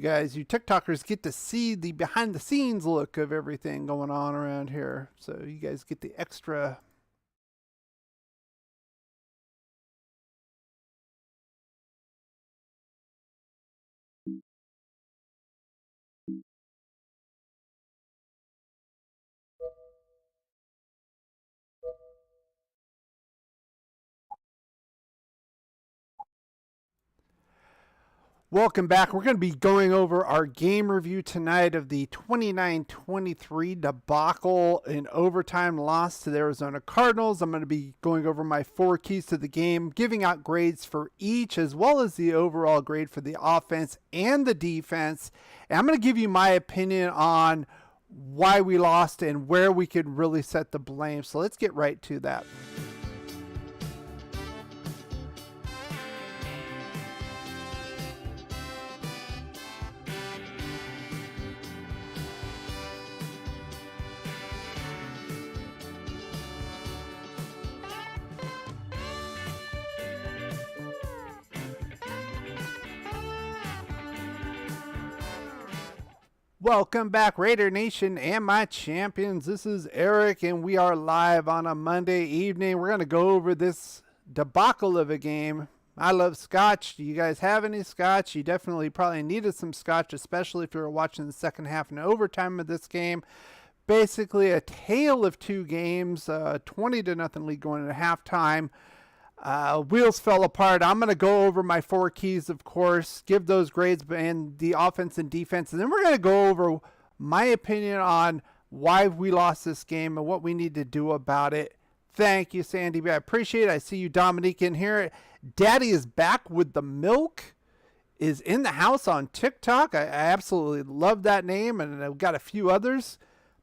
guys, you TikTokers, get to see the behind the scenes look of everything going on around here. So you guys get the extra. Welcome back. We're going to be going over our game review tonight of the 29-23 debacle in overtime loss to the Arizona Cardinals. I'm going to be going over my 4 keys to the game, giving out grades for each, as well as the overall grade for the offense and the defense. And I'm going to give you my opinion on why we lost and where we could really set the blame. So let's get right to that. Welcome back, Raider Nation and my champions. This is Eric, and we are live on a Monday evening. We're going to go over this debacle of a game. I love scotch. Do you guys have any scotch? You definitely probably needed some scotch, especially if you were watching the second half and overtime of this game. Basically a tale of 2 games, 20-0 lead going into halftime. Wheels fell apart. I'm going to go over my 4 keys, of course, give those grades and the offense and defense. And then we're going to go over my opinion on why we lost this game and what we need to do about it. Thank you, Sandy B. I appreciate it. I see you, Dominique, in here. Daddy is back with the milk, is in the house on TikTok. I absolutely love that name, and I've got a few others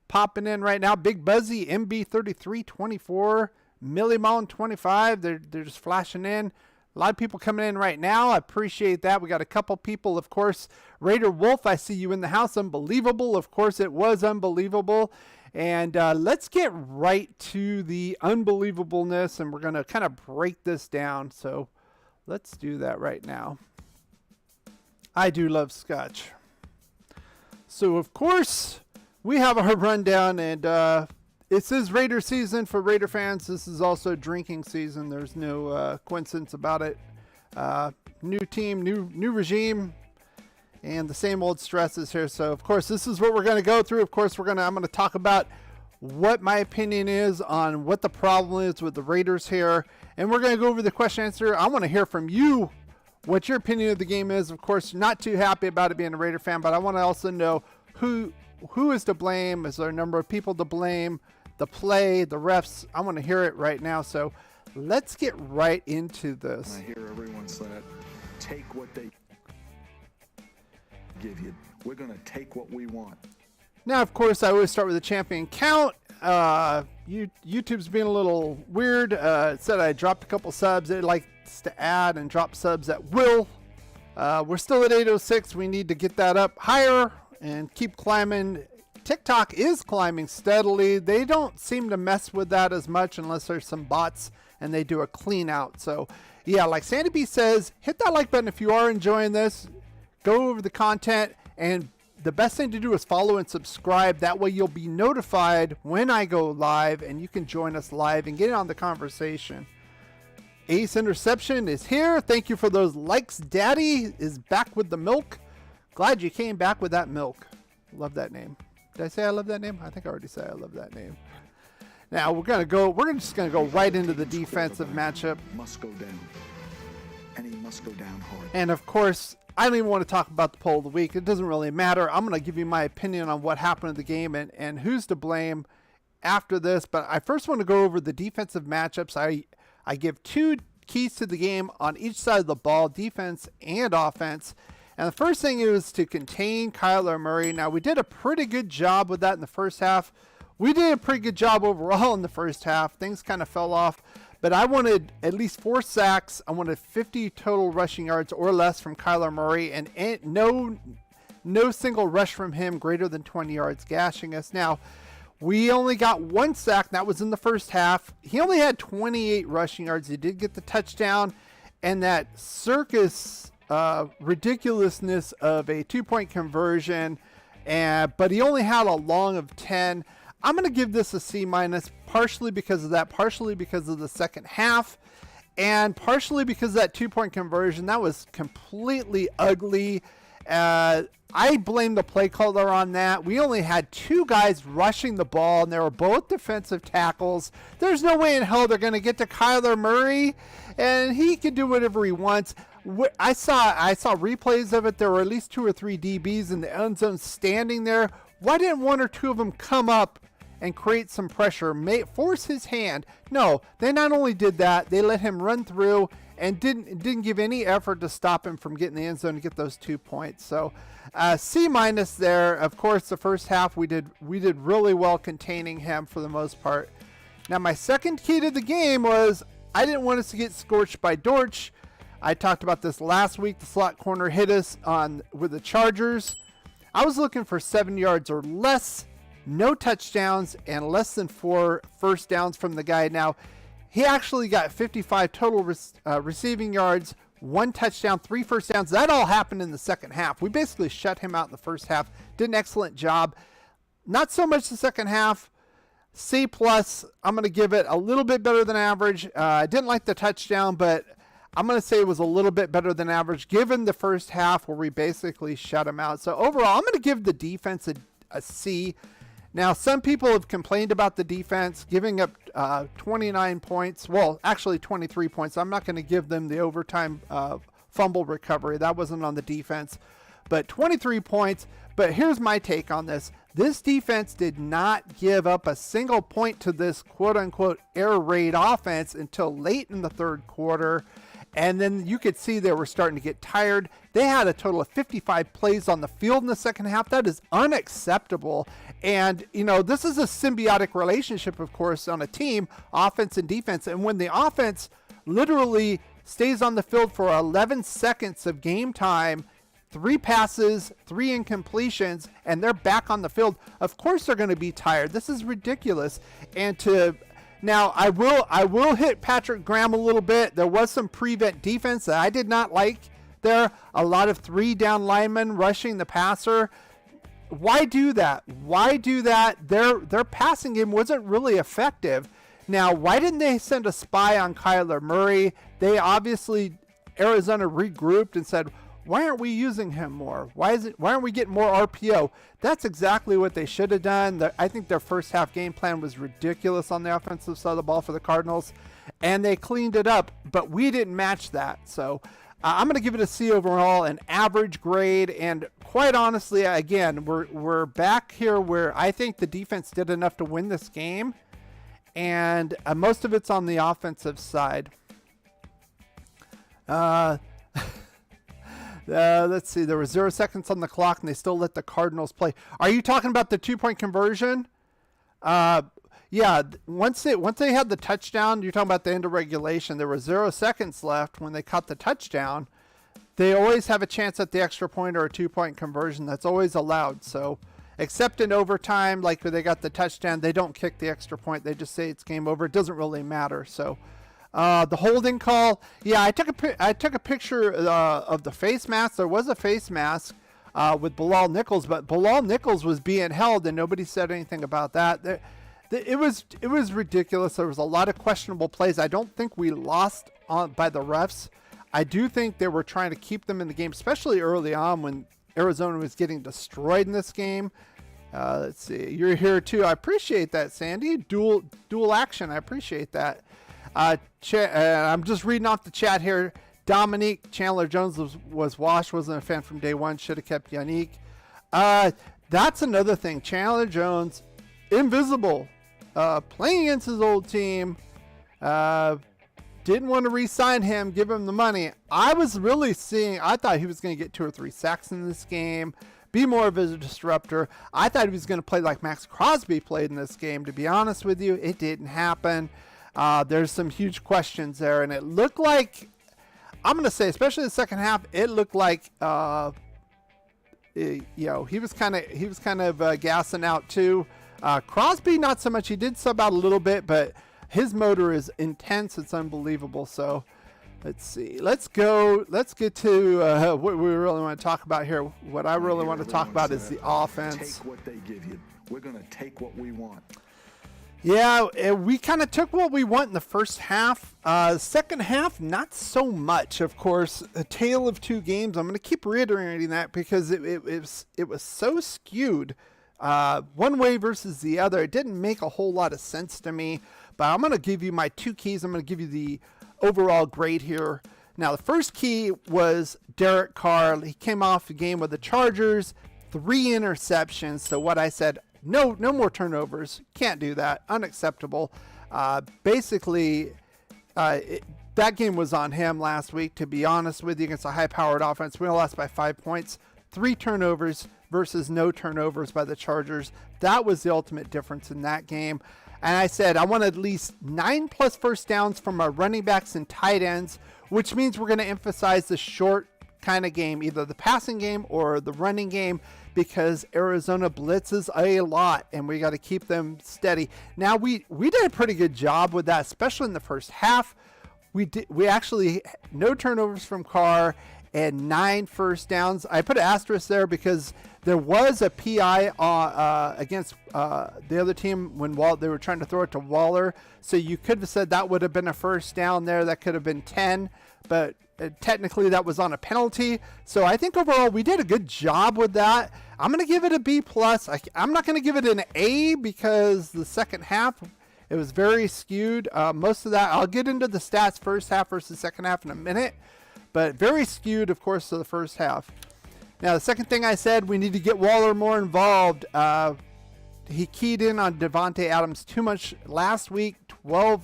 popping in right now. Big Buzzy, MB3324. Millie Mullen 25, they're just flashing in. A lot of people coming in right now. I appreciate that. We got a couple people, of course. Raider Wolf, I see you in the house. Unbelievable. Of course, it was unbelievable. And let's get right to the unbelievableness, and we're going to kind of break this down. So let's do that right now. I do love scotch. So, of course, we have our rundown, and this is Raider season for Raider fans. This is also drinking season. There's no coincidence about it. New team, new regime, and the same old stresses here. So, of course, this is what we're going to go through. Of course, I'm going to talk about what my opinion is on what the problem is with the Raiders here. And we're going to go over the question answer. I want to hear from you what your opinion of the game is. Of course, not too happy about it being a Raider fan, but I want to also know who is to blame. Is there a number of people to blame? The play, the refs, I want to hear it right now. So let's get right into this. I hear everyone say it. Take what they give you. We're going to take what we want. Now, of course, I always start with the champion count. YouTube's being a little weird. It said I dropped a couple subs. It likes to add and drop subs at will. We're still at 806. We need to get that up higher and keep climbing. TikTok is climbing steadily. They don't seem to mess with that as much unless there's some bots and they do a clean out. So yeah, like Sandy B says, hit that like button if you are enjoying this. Go over the content, and the best thing to do is follow and subscribe. That way you'll be notified when I go live, and you can join us live and get in on the conversation. Ace Interception is here. Thank you for those likes. Daddy is back with the milk. Glad you came back with that milk. Love that name. Did I say I love that name? I think I already said I love that name. Now we're just gonna go right into the defensive matchup. Must go down. And he must go down hard. And of course, I don't even want to talk about the poll of the week. It doesn't really matter. I'm gonna give you my opinion on what happened in the game and who's to blame after this. But I first want to go over the defensive matchups. I give 2 keys to the game on each side of the ball, defense and offense. And the first thing is to contain Kyler Murray. Now, we did a pretty good job with that in the first half. We did a pretty good job overall in the first half. Things kind of fell off. But I wanted at least 4 sacks. I wanted 50 total rushing yards or less from Kyler Murray. And no single rush from him greater than 20 yards gashing us. Now, we only got 1 sack. That was in the first half. He only had 28 rushing yards. He did get the touchdown. And that circus ridiculousness of a 2-point conversion, but he only had a long of 10. I'm going to give this a C-, partially because of that, partially because of the second half, and partially because of that 2-point conversion. That was completely ugly. I blame the play caller on that. We only had 2 guys rushing the ball, and they were both defensive tackles. There's no way in hell they're going to get to Kyler Murray, and he can do whatever he wants. I saw replays of it. There were at least 2 or 3 DBs in the end zone standing there. Why didn't 1 or 2 of them come up and create some pressure, force his hand? No, they not only did that, they let him run through and didn't give any effort to stop him from getting the end zone to get those 2 points. So C- there. Of course, the first half we did really well containing him for the most part. Now, my second key to the game was I didn't want us to get scorched by Dortch. I talked about this last week. The slot corner hit us with the Chargers. I was looking for 7 yards or less, no touchdowns, and less than 4 first downs from the guy. Now, he actually got 55 total receiving yards, 1 touchdown, 3 first downs. That all happened in the second half. We basically shut him out in the first half. Did an excellent job. Not so much the second half. C+. I'm going to give it a little bit better than average. I didn't like the touchdown, but I'm going to say it was a little bit better than average given the first half where we basically shut him out. So overall, I'm going to give the defense a C. Now, some people have complained about the defense giving up 29 points. Well, actually 23 points. I'm not going to give them the overtime fumble recovery. That wasn't on the defense. But 23 points. But here's my take on this. This defense did not give up a single point to this quote-unquote air raid offense until late in the third quarter. And then you could see they were starting to get tired. They had a total of 55 plays on the field in the second half. That is unacceptable. And, this is a symbiotic relationship, of course, on a team, offense and defense. And when the offense literally stays on the field for 11 seconds of game time, 3 passes, 3 incompletions, and they're back on the field, of course they're going to be tired. This is ridiculous. Now, I will hit Patrick Graham a little bit. There was some prevent defense that I did not like there. A lot of 3 down linemen rushing the passer. Why do that? Their passing game wasn't really effective. Now, why didn't they send a spy on Kyler Murray? They obviously, Arizona regrouped and said, why aren't we using him more? Why aren't we getting more RPO? That's exactly what they should have done. I think their first half game plan was ridiculous on the offensive side of the ball for the Cardinals, and they cleaned it up, but we didn't match that. So I'm going to give it a C overall, an average grade, and quite honestly, again, we're back here where I think the defense did enough to win this game, and most of it's on the offensive side. Let's see. There were 0 seconds on the clock, and they still let the Cardinals play. Are you talking about the 2-point conversion? Yeah. Once they had the touchdown, you're talking about the end of regulation. There were 0 seconds left when they caught the touchdown. They always have a chance at the extra point or a 2-point conversion. That's always allowed. So, except in overtime, like when they got the touchdown, they don't kick the extra point. They just say it's game over. It doesn't really matter. So. The holding call. Yeah, I took a picture of the face mask. There was a face mask with Bilal Nichols, but Bilal Nichols was being held, and nobody said anything about that. It was ridiculous. There was a lot of questionable plays. I don't think we lost by the refs. I do think they were trying to keep them in the game, especially early on when Arizona was getting destroyed in this game. Let's see. You're here too. I appreciate that, Sandy. Dual action. I appreciate that. I'm just reading off the chat here. Dominique Chandler Jones was washed. Wasn't a fan from day one. Should have kept Yannick. That's another thing. Chandler Jones, invisible, playing against his old team. Didn't want to re-sign him, give him the money. I thought he was going to get 2 or 3 sacks in this game, be more of a disruptor. I thought he was going to play like Max Crosby played in this game. To be honest with you, it didn't happen. There's some huge questions there, and it looked like, I'm going to say, especially the second half, it looked like, he was kind of gassing out too. Crosby, not so much. He did sub out a little bit, but his motor is intense. It's unbelievable. So Let's see. Let's get to what we really want to talk about here. What I really want to talk about is the offense. Take what they give you. We're going to take what we want. Yeah, we kind of took what we want in the first half. Second half, not so much. Of course, a tale of two games. I'm going to keep reiterating that because it was so skewed one way versus the other. It didn't make a whole lot of sense to me. But I'm going to give you my two keys. I'm going to give you the overall grade here. Now, the first key was Derek Carr. He came off the game with the Chargers, 3 interceptions. So what I said, no more turnovers. Can't do that. Unacceptable. Basically, that game was on him last week, to be honest with you, against a high-powered offense. We lost by 5 points. 3 turnovers versus no turnovers by the Chargers. That was the ultimate difference in that game. And I said I want at least 9+ first downs from our running backs and tight ends, which means we're going to emphasize the short kind of game, either the passing game or the running game, because Arizona blitzes a lot and we got to keep them steady. Now we did a pretty good job with that, especially in the first half. We actually no turnovers from Carr and 9 first downs. I put an asterisk there because there was a PI against the other team when they were trying to throw it to Waller. So you could have said that would have been a first down there. That could have been 10, but technically that was on a penalty. So I think overall we did a good job with that. I'm going to give it a B+. I'm not going to give it an A because the second half, it was very skewed. Most of that, I'll get into the stats first half versus second half in a minute. But very skewed, of course, to the first half. Now, the second thing I said, we need to get Waller more involved. He keyed in on Devontae Adams too much last week, 12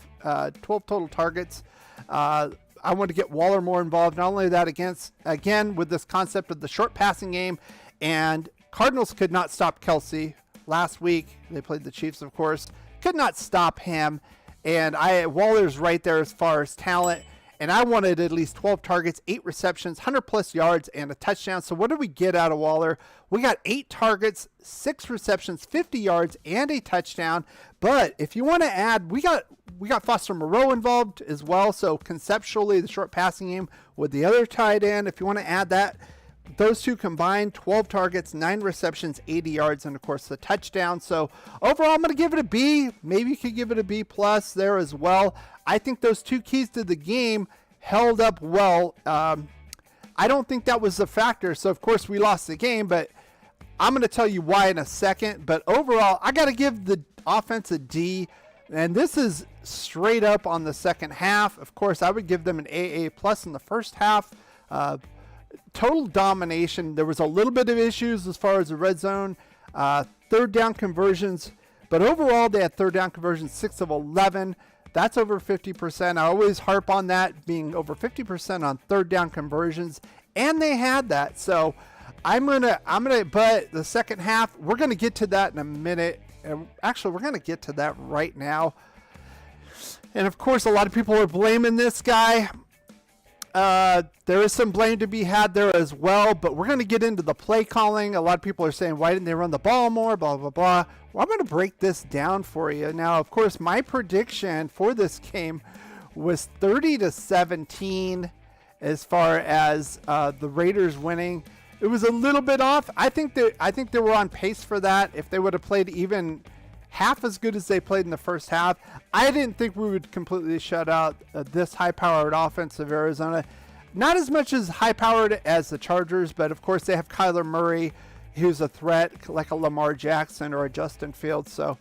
total targets. I want to get Waller more involved. Not only that, again, with this concept of the short passing game. And Cardinals could not stop Kelsey last week. They played the Chiefs, of course. Could not stop him. And Waller's right there as far as talent. And I wanted at least 12 targets, 8 receptions, 100+ yards, and a touchdown. So what did we get out of Waller? We got 8 targets, 6 receptions, 50 yards, and a touchdown. But if you want to add, we got Foster Moreau involved as well. So conceptually, the short passing game with the other tight end, if you want to add that, those two combined, 12 targets, 9 receptions, 80 yards, and of course the touchdown. So overall, I'm going to give it a B. Maybe you could give it a B+ there as well. I think those two keys to the game held up well. I don't think that was a factor. So of course we lost the game, but I'm going to tell you why in a second. But overall, I got to give the offense a D. And this is straight up on the second half. Of course, I would give them an AA+ in the first half. Total domination. There was a little bit of issues as far as the red zone, third down conversions, but overall they had third down conversions 6 of 11. That's over 50%. I always harp on that being over 50% on third down conversions, and they had that. So but the second half, we're gonna get to that in a minute. And actually, we're gonna get to that right now. And of course, a lot of people are blaming this guy. There is some blame to be had there as well, but we're going to get into the play calling. A lot of people are saying, why didn't they run the ball more, blah, blah, blah. Well, I'm going to break this down for you. Now, of course, my prediction for this game was 30-17 as far as the Raiders winning. It was a little bit off. I think they were on pace for that. If they would have played even half as good as they played in the first half, I didn't think we would completely shut out this high-powered offense of Arizona. Not as much as high-powered as the Chargers, but of course they have Kyler Murray, who's a threat like a Lamar Jackson or a Justin Fields. So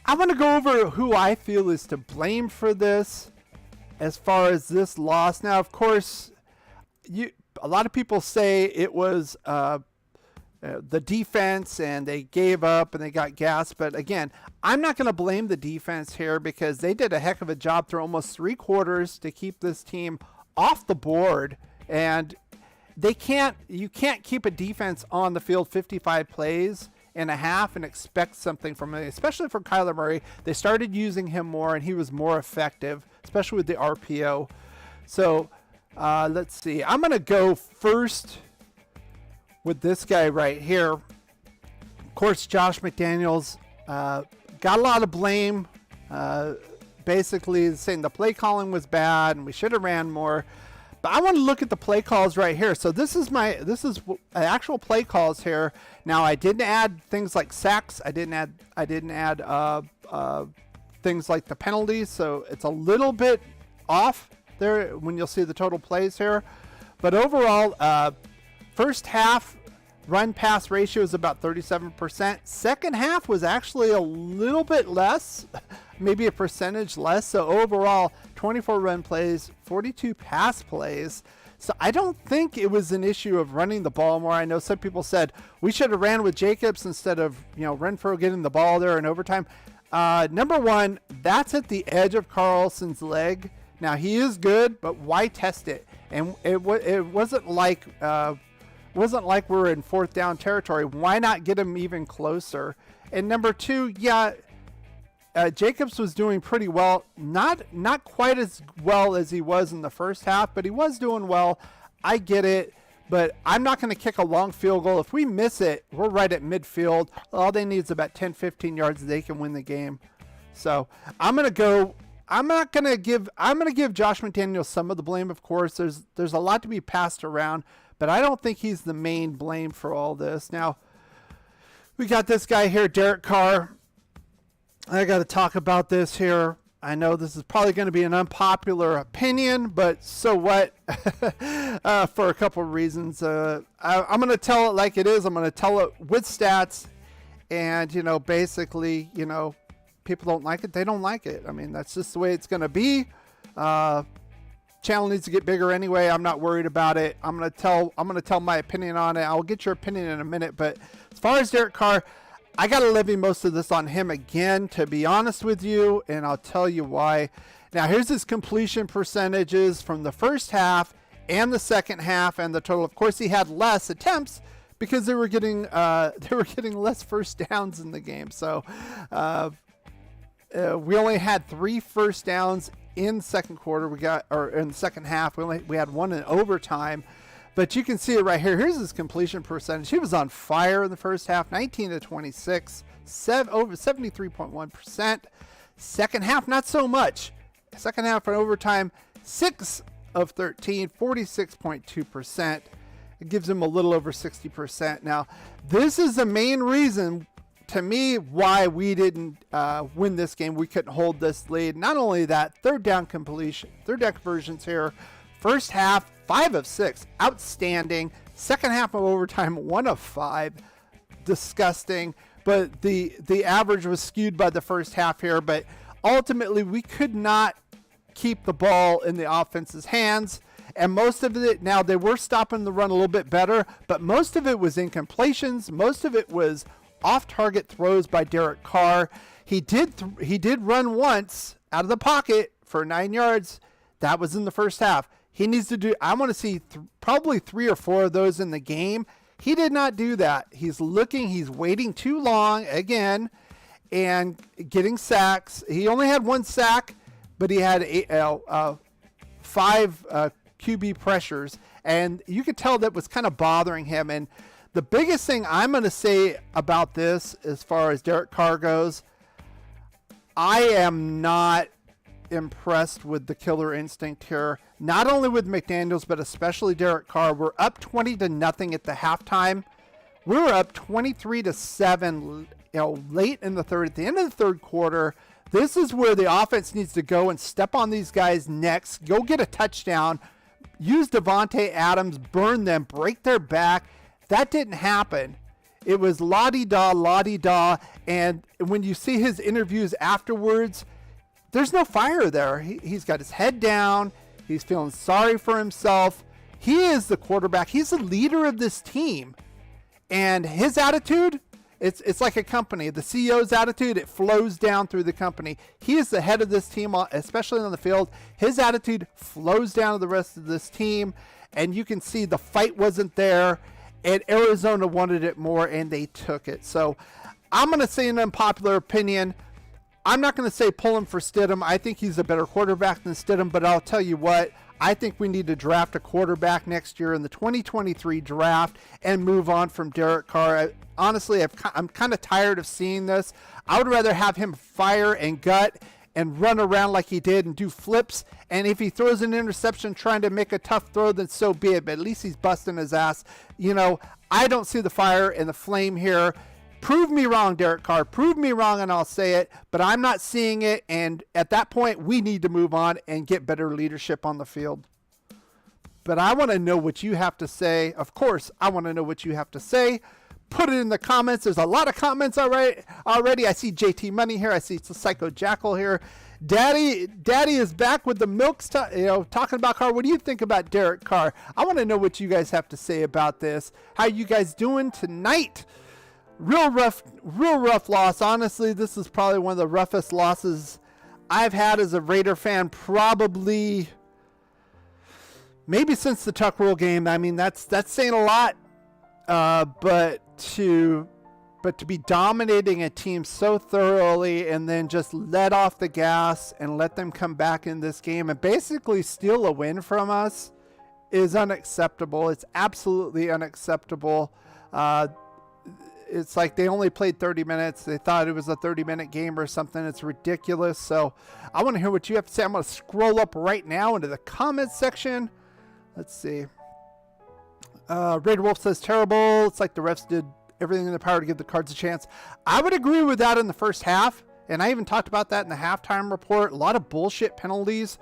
I want to go over who I feel is to blame for this as far as this loss. Now, of course, a lot of people say it was the defense and they gave up and they got gassed. But again, I'm not going to blame the defense here because they did a heck of a job through almost 3 quarters to keep this team off the board. And you can't keep a defense on the field 55 plays and a half and expect something from it, especially for Kyler Murray. They started using him more and he was more effective, especially with the RPO. So let's see. I'm going to go first with this guy right here. Of course, Josh McDaniels got a lot of blame. basically saying the play calling was bad and we should have ran more. But I want to look at the play calls right here. So this is actual play calls here. Now I didn't add things like sacks. I didn't add things like the penalties. So it's a little bit off there when you'll see the total plays here. But overall, first half run pass ratio is about 37%. Second half was actually a little bit less, maybe a percentage less. So overall, 24 run plays, 42 pass plays. So I don't think it was an issue of running the ball more. I know some people said we should have ran with Jacobs instead of, Renfrow getting the ball there in overtime. Number one, that's at the edge of Carlson's leg. Now he is good, but why test it? And it wasn't like we're in fourth down territory. Why not get him even closer? And number two, Jacobs was doing pretty well. Not quite as well as he was in the first half, but he was doing well. I get it, but I'm not going to kick a long field goal. If we miss it, we're right at midfield. All they need is about 10, 15 yards. They can win the game. So I'm going to give Josh McDaniels some of the blame, of course. There's a lot to be passed around, but I don't think he's the main blame for all this. Now, we got this guy here, Derek Carr. I got to talk about this here. I know this is probably going to be an unpopular opinion, but so what? For a couple of reasons. I'm going to tell it like it is. I'm going to tell it with stats. And, basically, people don't like it. They don't like it. I mean, that's just the way it's going to be. Channel needs to get bigger anyway. I'm not worried about it. I'm going to tell my opinion on it. I'll get your opinion in a minute. But as far as Derek Carr, I got to levy most of this on him again, to be honest with you, and I'll tell you why. Now, here's his completion percentages from the first half and the second half and the total. Of course, he had less attempts because they were getting less first downs in the game. So we only had 3 first downs in the second quarter. In the second half, we had 1 in overtime. But you can see it right here. Here's his completion percentage. He was on fire in the first half, 19 to 26, over 73.1%. Second half, not so much. Second half in overtime, 6 of 13, 46.2%. It gives him a little over 60%. Now, this is the main reason to me why we didn't win this game. We couldn't hold this lead. Not only that, third down conversions here. First half, 5 of 6, outstanding. Second half of overtime, 1 of 5, disgusting. But the average was skewed by the first half here. But ultimately, we could not keep the ball in the offense's hands. And most of it, now they were stopping the run a little bit better, but most of it was incompletions. Most of it was off-target throws by Derek Carr. He did run once out of the pocket for 9 yards. That was in the first half. He needs to do, I want to see probably 3 or 4 of those in the game. He did not do that. He's waiting too long again and getting sacks. He only had 1 sack, but he had 5 QB pressures, and you could tell that was kind of bothering him. And the biggest thing I'm going to say about this, as far as Derek Carr goes, I am not impressed with the killer instinct here. Not only with McDaniels, but especially Derek Carr. We're up 20-0 at the halftime. We were up 23-7, late in the third. At the end of the third quarter, this is where the offense needs to go and step on these guys' necks, go get a touchdown, use Devontae Adams, burn them, break their back. That didn't happen. It was la-di-da, and when you see his interviews afterwards, there's no fire there. He's got his head down. He's feeling sorry for himself. He is the quarterback. He's the leader of this team. And his attitude, it's like a company. The CEO's attitude, it flows down through the company. He is the head of this team, especially on the field. His attitude flows down to the rest of this team. And you can see the fight wasn't there. And Arizona wanted it more, and they took it. So I'm going to say an unpopular opinion. I'm not going to say pull him for Stidham. I think he's a better quarterback than Stidham, but I'll tell you what, I think we need to draft a quarterback next year in the 2023 draft and move on from Derek Carr. Honestly, I'm kind of tired of seeing this. I would rather have him fire and gut and run around like he did and do flips. And if he throws an interception trying to make a tough throw, then so be it. But at least he's busting his ass. You know, I don't see the fire and the flame here. Prove me wrong, Derek Carr. Prove me wrong, and I'll say it. But I'm not seeing it. And at that point, we need to move on and get better leadership on the field. But I want to know what you have to say. Of course, I want to know what you have to say. Put it in the comments. There's a lot of comments already. I see JT Money here. I see Psycho Jackal here. Daddy is back with the milks. Talking about Carr. What do you think about Derek Carr? I want to know what you guys have to say about this. How you guys doing tonight? Real rough loss. Honestly, this is probably one of the roughest losses I've had as a Raider fan. Probably, maybe since the Tuck Rule game. I mean, that's saying a lot. But to be dominating a team so thoroughly and then just let off the gas and let them come back in this game and basically steal a win from us is unacceptable. It's absolutely unacceptable. It's like they only played 30 minutes. They thought it was a 30-minute game or something. It's ridiculous. So I want to hear what you have to say. I'm going to scroll up right now into the comments section. Let's see. Raider Wolf says terrible. It's like the refs did everything in their power to give the Cards a chance. I would agree with that in the first half. And I even talked about that in the halftime report. A lot of bullshit penalties.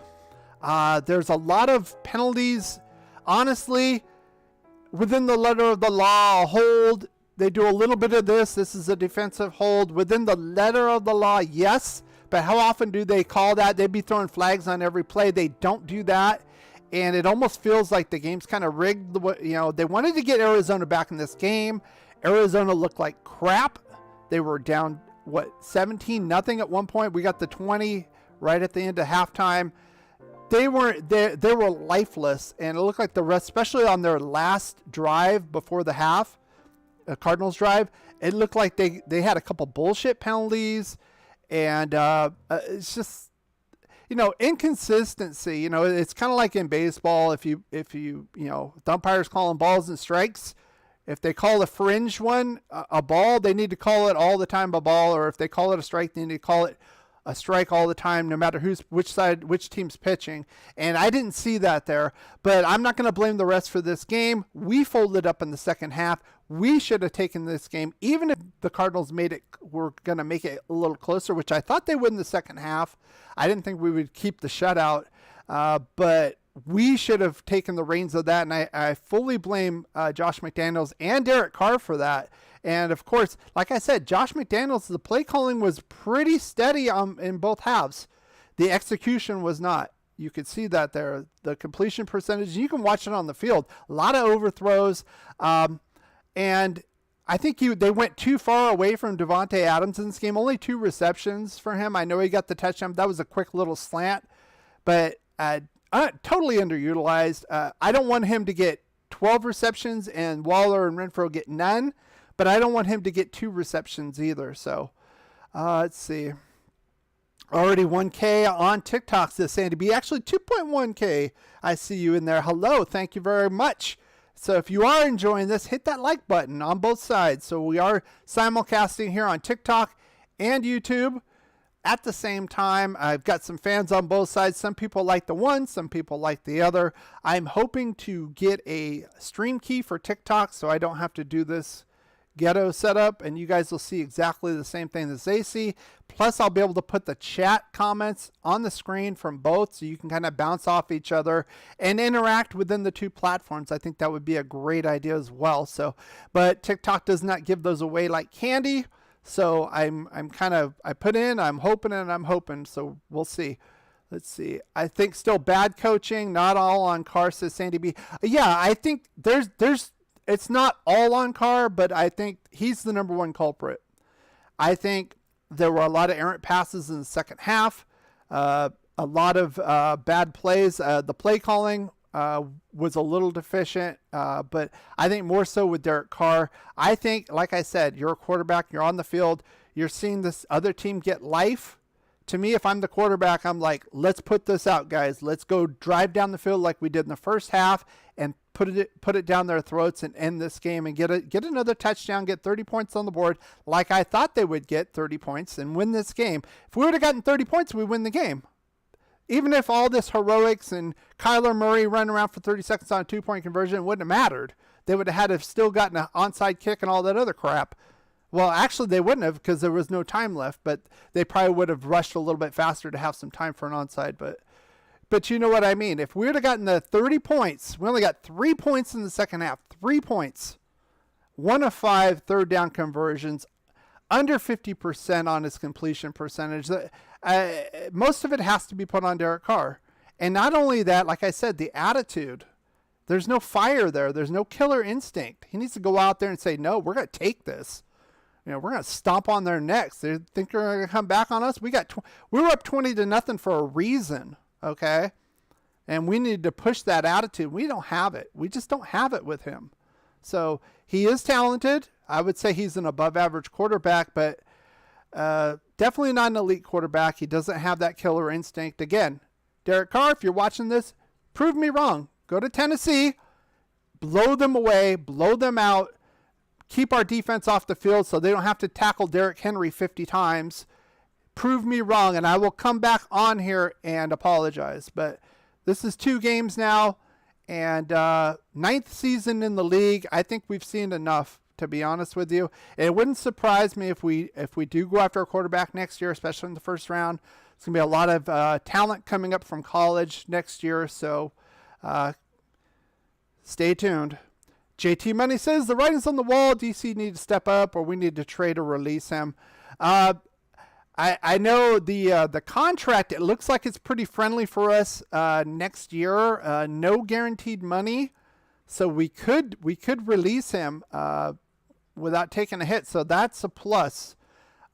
There's a lot of penalties, honestly, within the letter of the law. A hold. They do a little bit of this. This is a defensive hold. Within the letter of the law, yes. But how often do they call that? They'd be throwing flags on every play. They don't do that. And it almost feels like the game's kind of rigged. They wanted to get Arizona back in this game. Arizona looked like crap. They were down, 17-0 at one point. We got the 20 right at the end of halftime. They were lifeless. And it looked like the rest, especially on their last drive before the half, a Cardinals drive, it looked like they had a couple bullshit penalties. And it's just, inconsistency. It's kind of like in baseball. If you the umpires calling balls and strikes, if they call a fringe one a ball, they need to call it all the time a ball. Or if they call it a strike, they need to call it a strike all the time, no matter which team's pitching. And I didn't see that there, but I'm not going to blame the refs for this game. We folded up in the second half. We should have taken this game, even if the Cardinals were going to make it a little closer, which I thought they would in the second half. I didn't think we would keep the shutout, but we should have taken the reins of that. And I fully blame Josh McDaniels and Derek Carr for that. And of course, like I said, Josh McDaniels, the play calling was pretty steady in both halves. The execution was not. You could see that there. The completion percentage, you can watch it on the field. A lot of overthrows. And I think they went too far away from Devontae Adams in this game. Only 2 receptions for him. I know he got the touchdown. That was a quick little slant. But totally underutilized. I don't want him to get 12 receptions and Waller and Renfro get none. But I don't want him to get 2 receptions either. So let's see. Already 1K on TikTok, says Sandy B. Actually 2.1K. I see you in there. Hello. Thank you very much. So if you are enjoying this, hit that like button on both sides. So we are simulcasting here on TikTok and YouTube at the same time. I've got some fans on both sides. Some people like the one, some people like the other. I'm hoping to get a stream key for TikTok so I don't have to do this ghetto setup, and you guys will see exactly the same thing as they see. Plus, I'll be able to put the chat comments on the screen from both so you can kind of bounce off each other and interact within the 2 platforms. I think that would be a great idea as well. So, but TikTok does not give those away like candy. So I'm hoping and I'm hoping. So we'll see. Let's see. I think still bad coaching, not all on Carr, says Sandy B. Yeah, I think it's not all on Carr, but I think he's the number one culprit. I think there were a lot of errant passes in the second half, a lot of bad plays. The play calling was a little deficient, but I think more so with Derek Carr. I think, like I said, you're a quarterback, you're on the field, you're seeing this other team get life To me, if I'm the quarterback, I'm like, let's put this out, guys. Let's go drive down the field like we did in the first half and put it down their throats and end this game and get another touchdown, get 30 points on the board like I thought they would get 30 points and win this game. If we would have gotten 30 points, we win the game. Even if all this heroics and Kyler Murray running around for 30 seconds on a 2-point conversion, it wouldn't have mattered. They would have had to have still gotten an onside kick and all that other crap. Well, actually, they wouldn't have because there was no time left, but they probably would have rushed a little bit faster to have some time for an onside. But you know what I mean. If we would have gotten the 30 points, we only got 3 points in the second half. 3 points. 1 of 5 third down conversions. Under 50% on his completion percentage. Most of it has to be put on Derek Carr. And not only that, like I said, the attitude. There's no fire there. There's no killer instinct. He needs to go out there and say, no, we're going to take this. We're going to stomp on their necks. They think they're going to come back on us. We were up 20-0 for a reason, okay? And we need to push that attitude. We don't have it. We just don't have it with him. So he is talented. I would say he's an above-average quarterback, but definitely not an elite quarterback. He doesn't have that killer instinct. Again, Derek Carr, if you're watching this, prove me wrong. Go to Tennessee, blow them away, blow them out. Keep our defense off the field so they don't have to tackle Derrick Henry 50 times. Prove me wrong, and I will come back on here and apologize. But this is 2 games now, and 9th season in the league. I think we've seen enough, to be honest with you. And it wouldn't surprise me if we do go after a quarterback next year, especially in the first round. It's going to be a lot of talent coming up from college next year, so stay tuned. JT Money says the writing's on the wall. DC need to step up, or we need to trade or release him. I know the contract. It looks like it's pretty friendly for us next year. No guaranteed money, so we could release him without taking a hit. So that's a plus.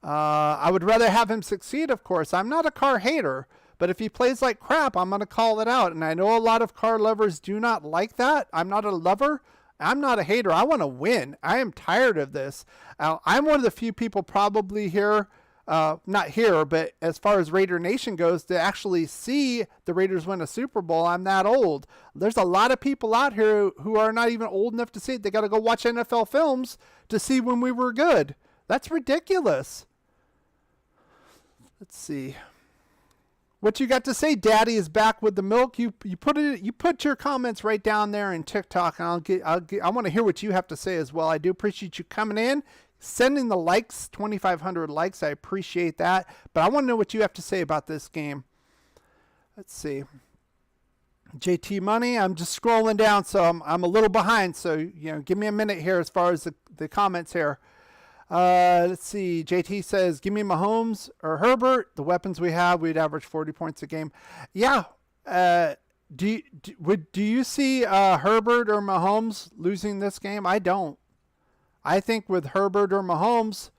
I would rather have him succeed. Of course, I'm not a Carr hater, but if he plays like crap, I'm going to call it out. And I know a lot of Carr lovers do not like that. I'm not a lover. I'm not a hater. I want to win. I am tired of this. I'm one of the few people probably here, not here, but as far as Raider Nation goes, to actually see the Raiders win a Super Bowl. I'm that old. There's a lot of people out here who are not even old enough to see it. They got to go watch NFL films to see when we were good. That's ridiculous. Let's see. What you got to say, Daddy is back with the milk. You put your comments right down there in TikTok, and I want to hear what you have to say as well. I do appreciate you coming in, sending the likes, 2,500 likes. I appreciate that. But I want to know what you have to say about this game. Let's see. JT Money, I'm just scrolling down, so I'm a little behind. So give me a minute here as far as the comments here. Let's see. JT says, give me Mahomes or Herbert. The weapons we have, we'd average 40 points a game. Yeah. Do you see Herbert or Mahomes losing this game? I don't. I think with Herbert or Mahomes,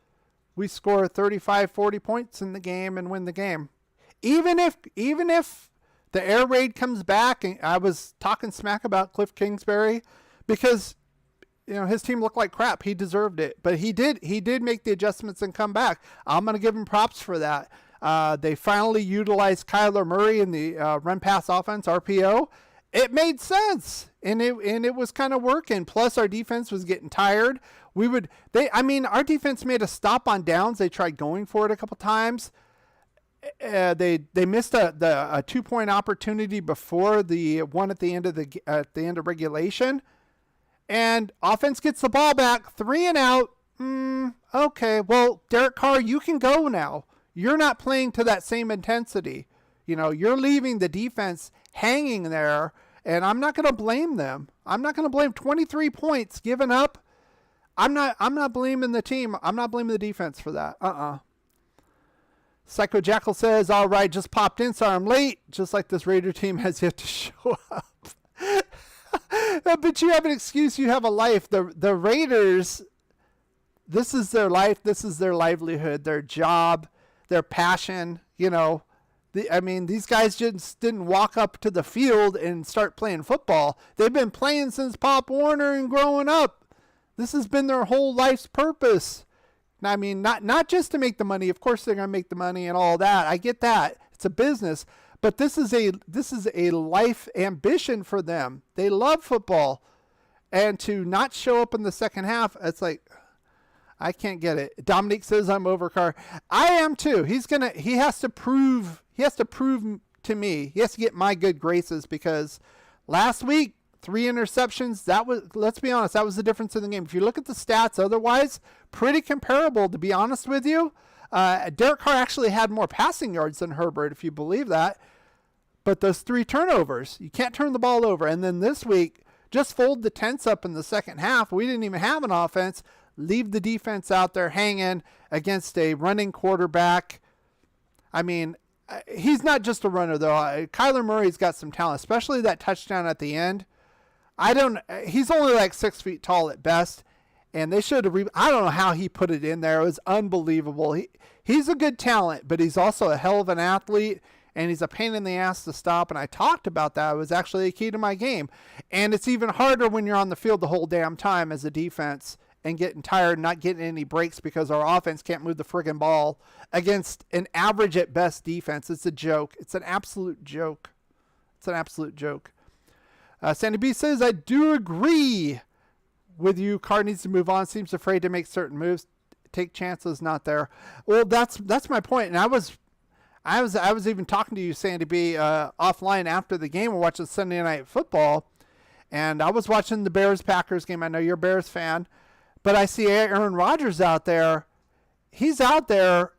we score 35, 40 points in the game and win the game. Even if the air raid comes back, and I was talking smack about Cliff Kingsbury because his team looked like crap. He deserved it, but he did make the adjustments and come back. I'm going to give him props for that. They finally utilized Kyler Murray in the run pass offense, RPO. It made sense, and it was kind of working. Plus, our defense was getting tired. Our defense made a stop on downs. They tried going for it a couple times. They missed a 2-point opportunity before the one at the end of regulation. And offense gets the ball back, 3 and out. Okay, well, Derek Carr, you can go now. You're not playing to that same intensity. You're leaving the defense hanging there, and I'm not going to blame them. I'm not going to blame 23 points given up. I'm not blaming the team. I'm not blaming the defense for that. Psycho Jackal says, all right, just popped in, sorry I'm late. Just like this Raider team has yet to show up. But you have an excuse. You have a life. The Raiders, this is their life. This is their livelihood, their job, their passion. These guys just didn't walk up to the field and start playing football. They've been playing since Pop Warner and growing up. This has been their whole life's purpose. I mean, not just to make the money. Of course, they're going to make the money and all that. I get that. It's a business, but this is a life ambition for them. They love football, and to not show up in the second half, it's like, I can't get it. Dominique says I'm over Carr. I am too. He has to prove to me. He has to get my good graces, because last week, 3 interceptions. Let's be honest, that was the difference in the game. If you look at the stats, otherwise, pretty comparable, to be honest with you. Derek Carr actually had more passing yards than Herbert, if you believe that. But those 3 turnovers, you can't turn the ball over. And then this week, just fold the tents up in the second half. We didn't even have an offense. Leave the defense out there hanging against a running quarterback. I mean, he's not just a runner, though. Kyler Murray's got some talent, especially that touchdown at the end. He's only like 6 feet tall at best, and they should have. I don't know how he put it in there. It was unbelievable. He's a good talent, but he's also a hell of an athlete, and he's a pain in the ass to stop. And I talked about that. It was actually a key to my game, and it's even harder when you're on the field the whole damn time as a defense and getting tired and not getting any breaks because our offense can't move the friggin' ball against an average at best defense. It's a joke. It's an absolute joke. It's an absolute joke. Sandy B says, I do agree with you. Carr needs to move on. Seems afraid to make certain moves. Take chances, not there. Well, that's my point. And I was even talking to you, Sandy B, offline after the game. We're watching Sunday Night Football, and I was watching the Bears-Packers game. I know you're a Bears fan, but I see Aaron Rodgers out there. He's out there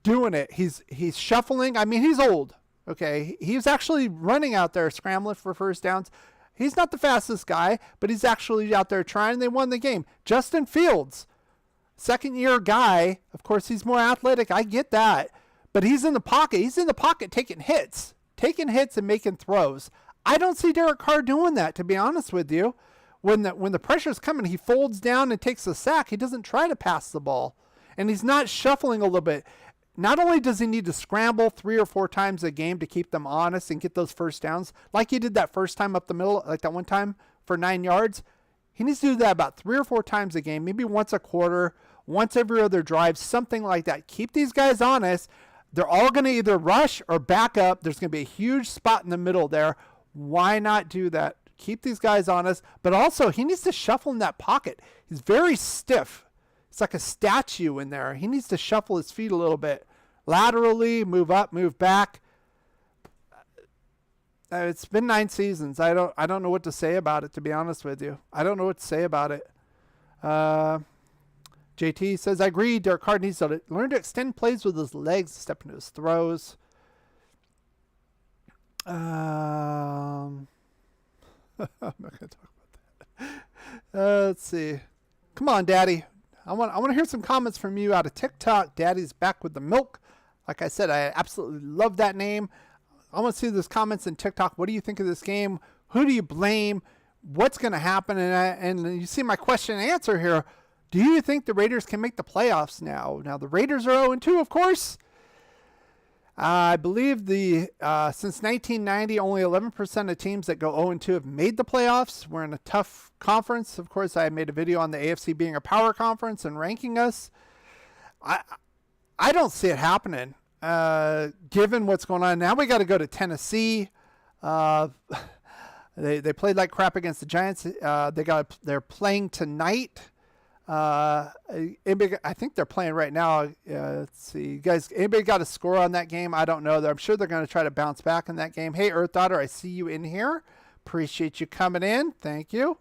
doing it. He's shuffling. I mean, he's old. Okay, he's actually running out there, scrambling for first downs. He's not the fastest guy, but he's actually out there trying. They won the game. Justin Fields, second-year guy. Of course, he's more athletic. I get that. But he's in the pocket. He's in the pocket taking hits and making throws. I don't see Derek Carr doing that, to be honest with you. When the pressure's coming, he folds down and takes a sack. He doesn't try to pass the ball. And he's not shuffling a little bit. Not only does he need to scramble 3 or 4 times a game to keep them honest and get those first downs, like he did that first time up the middle, like that one time for 9 yards, he needs to do that about 3 or 4 times a game, maybe once a quarter, once every other drive, something like that. Keep these guys honest. They're all going to either rush or back up. There's going to be a huge spot in the middle there. Why not do that? Keep these guys honest. But also, he needs to shuffle in that pocket. He's very stiff. It's like a statue in there. He needs to shuffle his feet a little bit. Laterally, move up, move back. It's been 9 seasons. I don't know what to say about it, to be honest with you. I don't know what to say about it. JT says, I agree. Derek Carr needs to learn to extend plays with his legs, step into his throws. I'm not going to talk about that. Let's see. Come on, Daddy. I want to hear some comments from you out of TikTok. Daddy's back with the milk. Like I said, I absolutely love that name. I want to see those comments in TikTok. What do you think of this game? Who do you blame? What's going to happen? And you see my question and answer here. Do you think the Raiders can make the playoffs now? Now, the Raiders are 0-2, of course. I believe since 1990, only 11% of teams that go 0-2 have made the playoffs. We're in a tough conference. Of course, I made a video on the AFC being a power conference and ranking us. I don't see it happening, given what's going on. Now we got to go to Tennessee. They played like crap against the Giants. They're playing tonight. I think they're playing right now. Let's see, guys. Anybody got a score on that game? I don't know. I'm sure they're going to try to bounce back in that game. Hey, Earth Daughter, I see you in here. Appreciate you coming in. Thank you.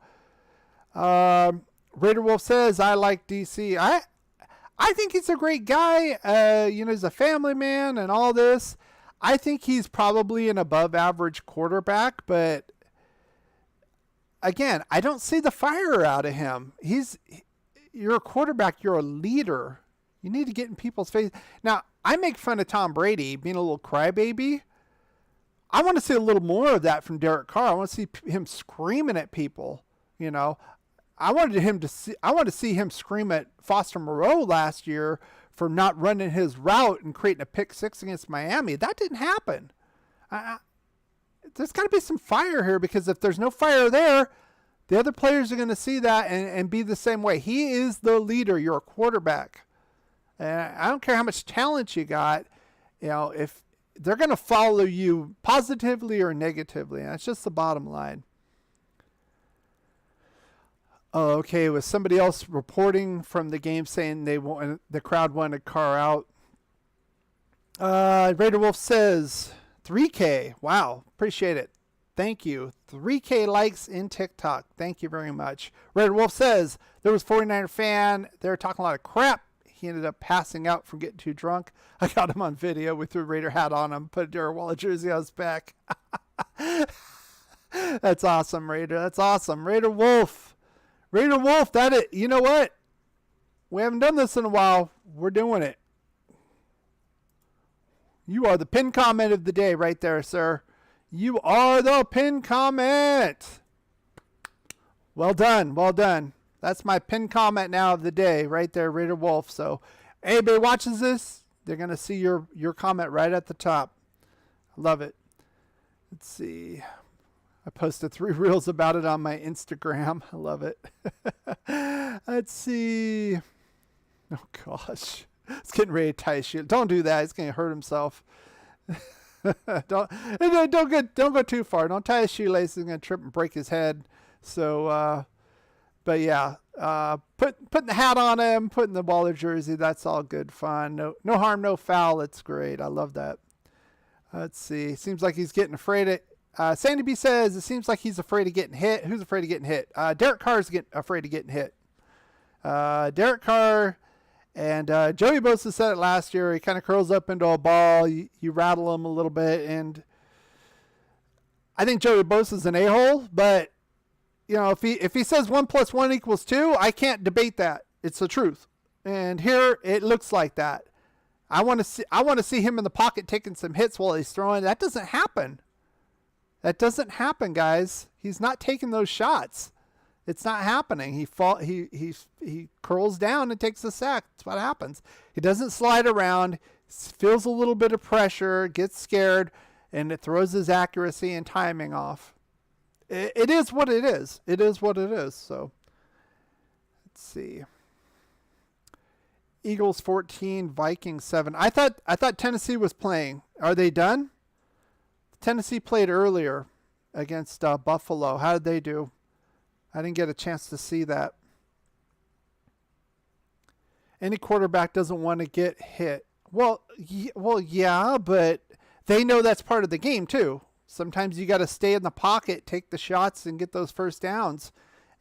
Raider Wolf says, I like DC. I think he's a great guy. He's a family man and all this. I think he's probably an above average quarterback, but again, I don't see the fire out of him. You're a quarterback. You're a leader. You need to get in people's face. Now, I make fun of Tom Brady being a little crybaby. I want to see a little more of that from Derek Carr. I want to see him screaming at people. I want to see him scream at Foster Moreau last year for not running his route and creating a pick 6 against Miami. That didn't happen. There's got to be some fire here, because if there's no fire there, the other players are going to see that and be the same way. He is the leader. You're a quarterback. And I don't care how much talent you got, if they're going to follow you positively or negatively. That's just the bottom line. Oh, okay. Was somebody else reporting from the game saying the crowd wanted Carr out? Raider Wolf says 3K. Wow. Appreciate it. Thank you. 3K likes in TikTok. Thank you very much. Raider Wolf says there was 49er fan. They were talking a lot of crap. He ended up passing out from getting too drunk. I got him on video. We threw a Raider hat on him, put a Darryl Waller jersey on his back. That's awesome, Raider. That's awesome. Raider Wolf. Raider Wolf, that it. You know what? We haven't done this in a while. We're doing it. You are the pin comment of the day right there, sir. You are the pin comment. Well done. Well done. That's my pin comment now of the day right there, Raider Wolf. So anybody watches this, they're going to see your comment right at the top. I love it. Let's see. I posted 3 reels about it on my Instagram. I love it. Let's see. Oh, gosh. It's getting ready to tie his shoe. Don't do that. He's going to hurt himself. Don't go too far. Don't tie his shoelaces. He's going to trip and break his head. So, but yeah, putting the hat on him, putting the Waller jersey, that's all good fun. No harm, no foul. It's great. I love that. Let's see. Seems like he's getting afraid of. Sandy B says, it seems like he's afraid of getting hit. Who's afraid of getting hit? Derek Carr's afraid of getting hit. Derek Carr and Joey Bosa said it last year. He kind of curls up into a ball. You rattle him a little bit. And I think Joey Bosa's an a-hole. But, if he says 1 + 1 = 2, I can't debate that. It's the truth. And here it looks like that. I want to see him in the pocket taking some hits while he's throwing. That doesn't happen. That doesn't happen, guys. He's not taking those shots. It's not happening. He curls down and takes a sack. That's what happens. He doesn't slide around, feels a little bit of pressure, gets scared, and it throws his accuracy and timing off. It is what it is. It is what it is. So let's see. Eagles 14, Vikings 7. I thought Tennessee was playing. Are they done? Tennessee played earlier against Buffalo. How did they do? I didn't get a chance to see that. Any quarterback doesn't want to get hit. Well, yeah, but they know that's part of the game too. Sometimes you got to stay in the pocket, take the shots, and get those first downs,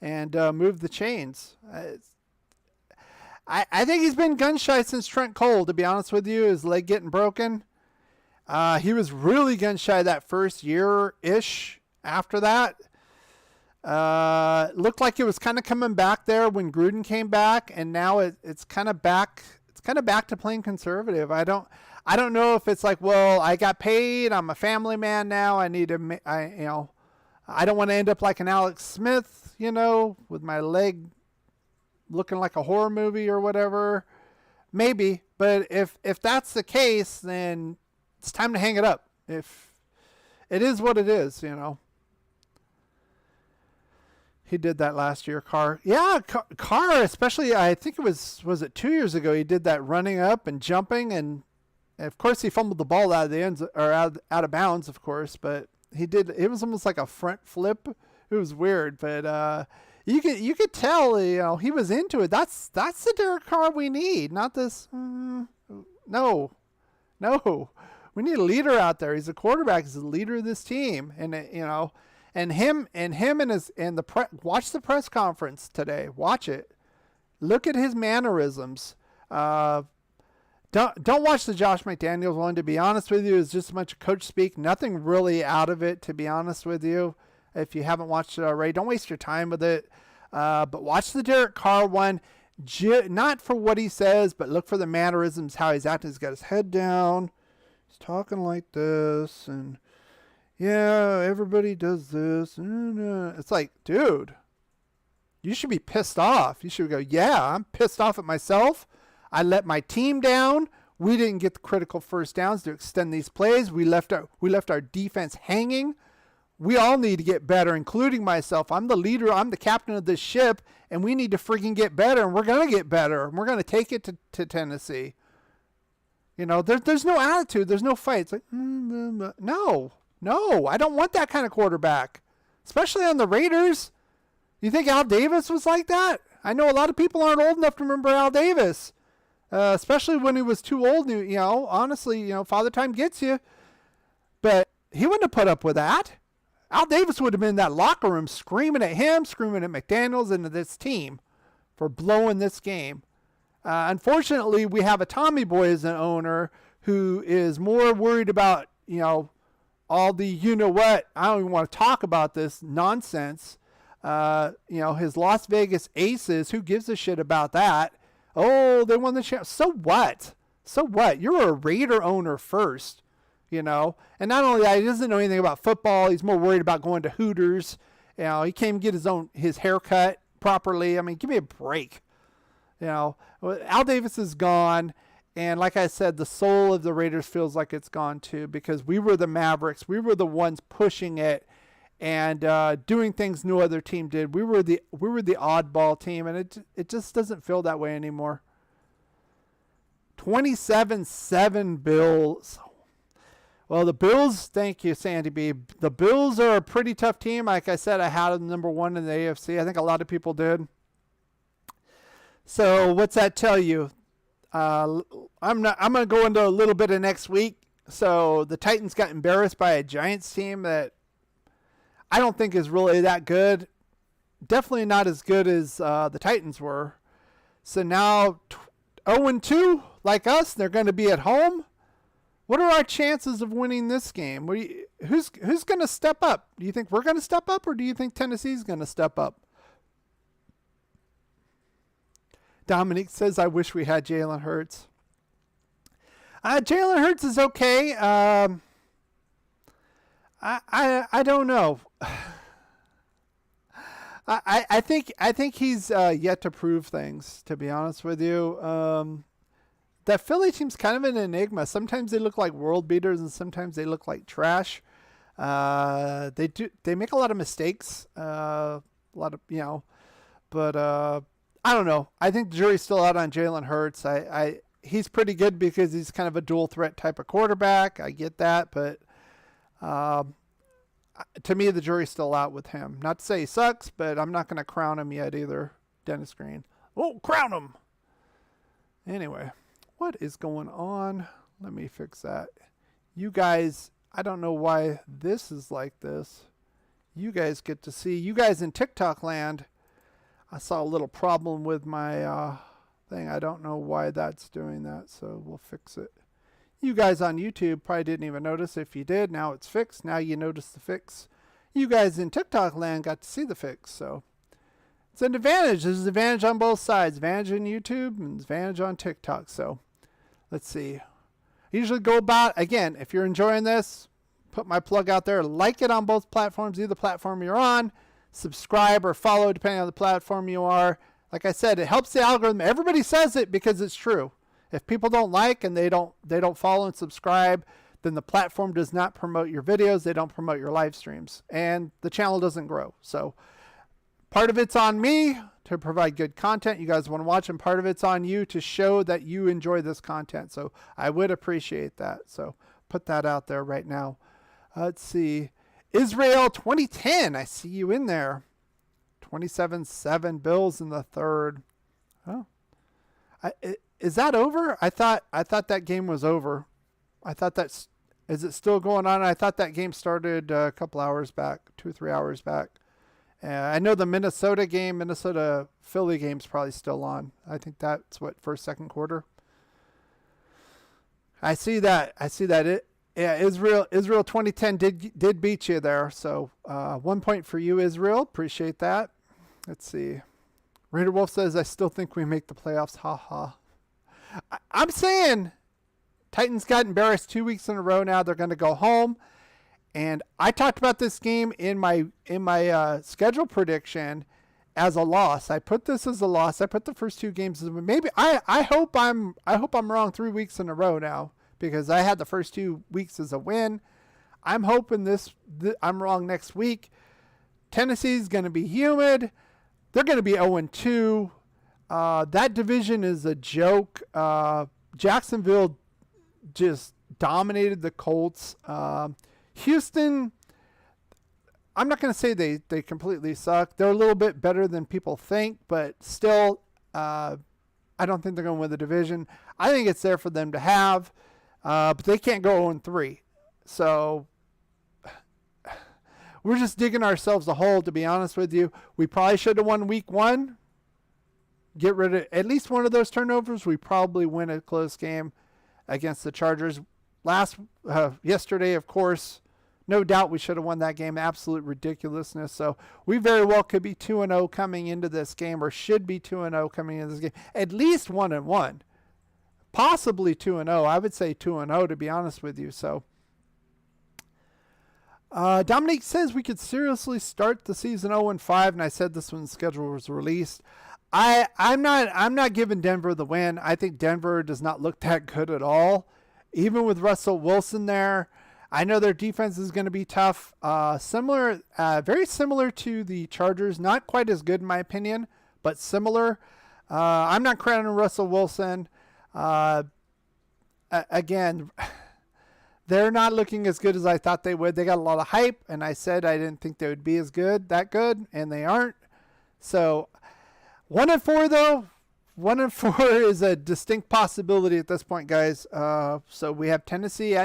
and move the chains. I think he's been gun shy since Trent Cole, to be honest with you. His leg getting broken. He was really gun shy that first year-ish. After that, looked like it was kind of coming back there when Gruden came back, and now it's kind of back. It's kind of back to playing conservative. I don't know if it's like, well, I got paid. I'm a family man now. I need to. I don't want to end up like an Alex Smith, with my leg looking like a horror movie or whatever. Maybe, but if that's the case, then it's time to hang it up. If it is what it is, He did that last year, Carr. Yeah, Carr, especially, I think it was it 2 years ago, he did that running up and jumping, and of course he fumbled the ball out of the ends, or out of bounds, of course, but it was almost like a front flip. It was weird, but you could tell, he was into it. That's the Derek Carr we need, not this. No. We need a leader out there. He's a quarterback. He's the leader of this team, and watch the press conference today. Watch it. Look at his mannerisms. Don't watch the Josh McDaniels one. To be honest with you, it's just a bunch of coach speak. Nothing really out of it. To be honest with you, if you haven't watched it already, don't waste your time with it. But watch the Derek Carr one. Not for what he says, but look for the mannerisms, how he's acting. He's got his head down. He's talking like this, and yeah, everybody does this. It's like, dude, you should be pissed off. You should go, yeah, I'm pissed off at myself. I let my team down. We didn't get the critical first downs to extend these plays. We left our defense hanging. We all need to get better, including myself. I'm the leader. I'm the captain of this ship, and we need to freaking get better, and we're going to get better. And we're going to take it to Tennessee. You know, there's no attitude. There's no fight. It's like, no, I don't want that kind of quarterback, especially on the Raiders. You think Al Davis was like that? I know a lot of people aren't old enough to remember Al Davis, especially when he was too old. You know, honestly, you know, Father Time gets you. But he wouldn't have put up with that. Al Davis would have been in that locker room screaming at him, screaming at McDaniels and this team for blowing this game. Unfortunately, we have a Tommy Boy as an owner who is more worried about, you know, all the you-know-what. I don't even want to talk about this nonsense. You know, his Las Vegas Aces, who gives a shit about that? Oh, they won the champ. So what? So what? You're a Raider owner first. You know, and not only that, he doesn't know anything about football. He's more worried about going to Hooters. You know, he can't even get his haircut properly. I mean, give me a break. You know, Al Davis is gone. And like I said, the soul of the Raiders feels like it's gone too, because we were the Mavericks. We were the ones pushing it and doing things no other team did. We were the oddball team, and it just doesn't feel that way anymore. 27-7 Bills. Well, the Bills, thank you, Sandy B. The Bills are a pretty tough team. Like I said, I had them number 1 in the AFC. I think a lot of people did. So what's that tell you? I'm going to go into a little bit of next week. So the Titans got embarrassed by a Giants team that I don't think is really that good. Definitely not as good as the Titans were. So now 0-2, like us, they're going to be at home. What are our chances of winning this game? Who's going to step up? Do you think we're going to step up, or do you think Tennessee's going to step up? Dominique says, I wish we had Jalen Hurts. Jalen Hurts is okay. I don't know. I think he's yet to prove things, to be honest with you. That Philly team's kind of an enigma. Sometimes they look like world beaters, and sometimes they look like trash. They make a lot of mistakes. A lot of, you know, but I don't know. I think the jury's still out on Jalen Hurts. He's pretty good because he's kind of a dual threat type of quarterback. I get that, but to me, the jury's still out with him. Not to say he sucks, but I'm not going to crown him yet either. Dennis Green. Oh, crown him. Anyway. What is going on? Let me fix that. You guys, I don't know why this is like this. You guys get to see. You guys in TikTok land, I saw a little problem with my thing. I don't know why that's doing that, so we'll fix it. You guys on YouTube probably didn't even notice. If you did, now it's fixed. Now you notice the fix. You guys in TikTok land got to see the fix, so it's an advantage. There's an advantage on both sides. Advantage on YouTube and advantage on TikTok, so let's see. I usually go about, again, if you're enjoying this, put my plug out there. Like it on both platforms, either platform you're on. Subscribe or follow, depending on the platform you are. Like I said, it helps the algorithm. Everybody says it because it's true. If people don't like and they don't follow and subscribe, then the platform does not promote your videos. They don't promote your live streams. And the channel doesn't grow. So part of it's on me to provide good content you guys want to watch, and part of it's on you to show that you enjoy this content. So I would appreciate that. So put that out there right now. Let's see. Israel 2010. I see you in there. 27-7 Bills in the third. Oh, is that over? I thought that game was over. Is it still going on? I thought that game started a couple hours back, 2 or 3 hours back. I know the Minnesota-Philly game's probably still on. I think that's what, first, second quarter. I see that. Israel 2010 did beat you there. So 1 point for you, Israel. Appreciate that. Let's see. Raider Wolf says, I still think we make the playoffs. Ha ha. I'm saying Titans got embarrassed 2 weeks in a row now. They're going to go home. And I talked about this game in my schedule prediction as a loss. I put this as a loss. I put the first 2 games as a win. Maybe I hope I'm wrong 3 weeks in a row now, because I had the first 2 weeks as a win. I'm hoping I'm wrong next week. Tennessee's going to be humid. They're going to be 0-2. That division is a joke. Jacksonville just dominated the Colts. Houston, I'm not going to say they completely suck. They're a little bit better than people think, but still, I don't think they're going to win the division. I think it's there for them to have, but they can't go 0-3. So we're just digging ourselves a hole, to be honest with you. We probably should have won week 1. Get rid of at least one of those turnovers. We probably win a close game against the Chargers. Yesterday, of course, no doubt we should have won that game. Absolute ridiculousness. So we very well could be 2-0 coming into this game, or should be 2-0 coming into this game. At least 1-1. Possibly 2-0. I would say 2-0, to be honest with you. So Dominique says we could seriously start the season 0-5, and I said this when the schedule was released. I'm not giving Denver the win. I think Denver does not look that good at all, even with Russell Wilson there. I know their defense is going to be tough. Very similar to the Chargers. Not quite as good in my opinion, but similar. I'm not crediting Russell Wilson. Again, they're not looking as good as I thought they would. They got a lot of hype, and I said I didn't think they would be that good, and they aren't. So 1-4 though. 1-4 is a distinct possibility at this point, guys. So we have Tennessee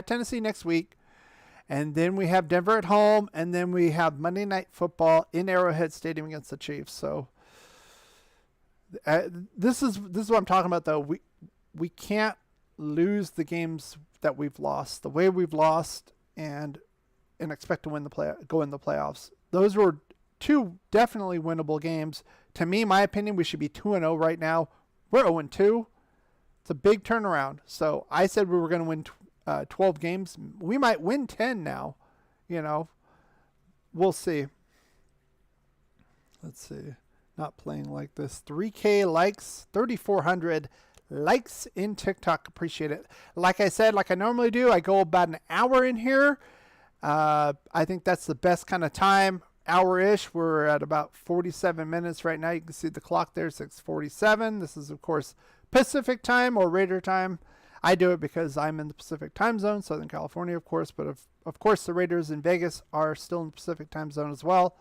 next week, and then we have Denver at home, and then we have Monday Night Football in Arrowhead Stadium against the Chiefs. So this is what I'm talking about, though. We can't lose the games that we've lost, the way we've lost, and expect to go in the playoffs. Those were 2 definitely winnable games. To me, my opinion, we should be 2-0 right now. We're 0-2. It's a big turnaround. So I said we were going to win 12 games. We might win 10 now. We'll see. Let's see. Not playing like this. 3K likes, 3,400 likes in TikTok. Appreciate it. Like I said, like I normally do, I go about an hour in here. I think that's the best kind of time. Hour-ish. We're at about 47 minutes right now. You can see the clock there, 6:47. This is, of course, Pacific time or Raider time. I do it because I'm in the Pacific time zone, Southern California, of course. But, of course, the Raiders in Vegas are still in the Pacific time zone as well.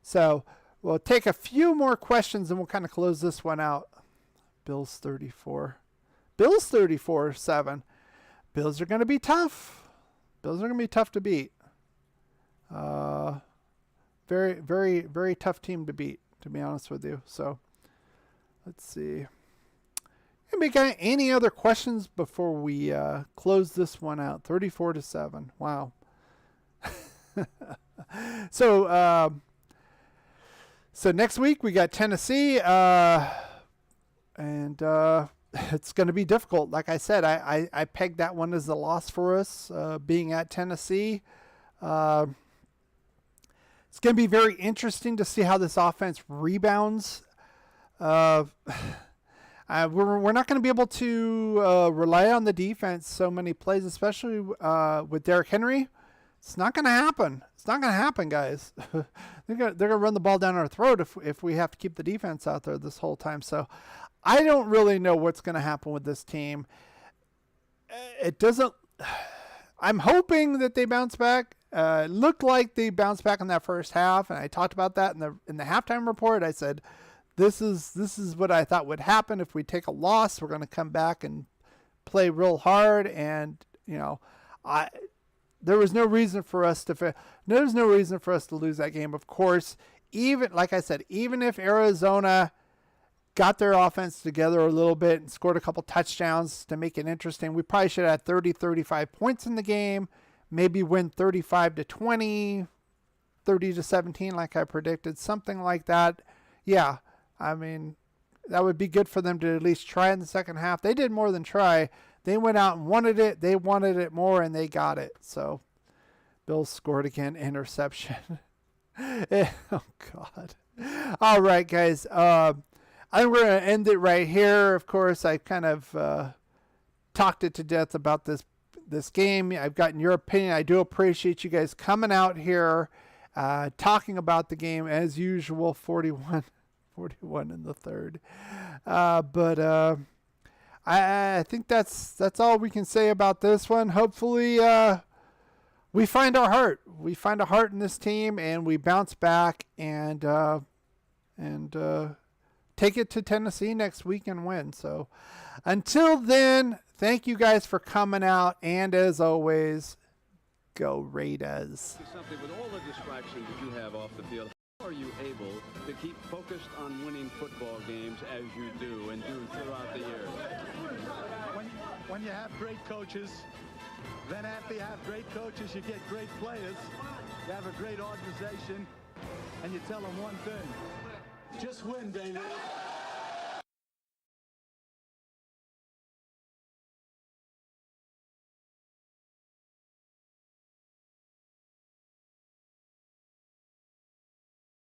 So we'll take a few more questions, and we'll kind of close this one out. Bills 34. Bills 34-7. Bills are going to be tough. Bills are going to be tough to beat. Very, very, very tough team to beat, to be honest with you. So, let's see. Anybody got any other questions before we close this one out? 34-7. Wow. So next week we got Tennessee, and it's going to be difficult. Like I said, I pegged that one as a loss for us, being at Tennessee. It's going to be very interesting to see how this offense rebounds. We're not going to be able to rely on the defense so many plays, especially with Derrick Henry. It's not going to happen. It's not going to happen, guys. They're going to run the ball down our throat if we have to keep the defense out there this whole time. So I don't really know what's going to happen with this team. It doesn't. I'm hoping that they bounce back. It looked like they bounced back in that first half, and I talked about that in the halftime report. I said, this is what I thought would happen if we take a loss. We're going to come back and play real hard, and there was no reason for us to lose that game. Of course, even like I said, even if Arizona got their offense together a little bit and scored a couple touchdowns to make it interesting, we probably should have had 30, 35 points in the game. Maybe win 35-20, 30-17, like I predicted, something like that. Yeah, I mean, that would be good for them to at least try in the second half. They did more than try. They went out and wanted it. They wanted it more, and they got it. So, Bills scored again, interception. Oh, God. All right, guys. I think we're going to end it right here. Of course, I kind of talked it to death about this this game. I've gotten your opinion. I do appreciate you guys coming out here, talking about the game as usual. 41 in the third. But I think that's all we can say about this one. Hopefully, we find our heart. We find a heart in this team, and we bounce back and take it to Tennessee next week and win. So until then, thank you guys for coming out, and as always, go Raiders. Something with all the distractions that you have off the field, how are you able to keep focused on winning football games as you do and do throughout the year? When you have great coaches, then after you have great coaches, you get great players. You have a great organization, and you tell them one thing: just win, baby.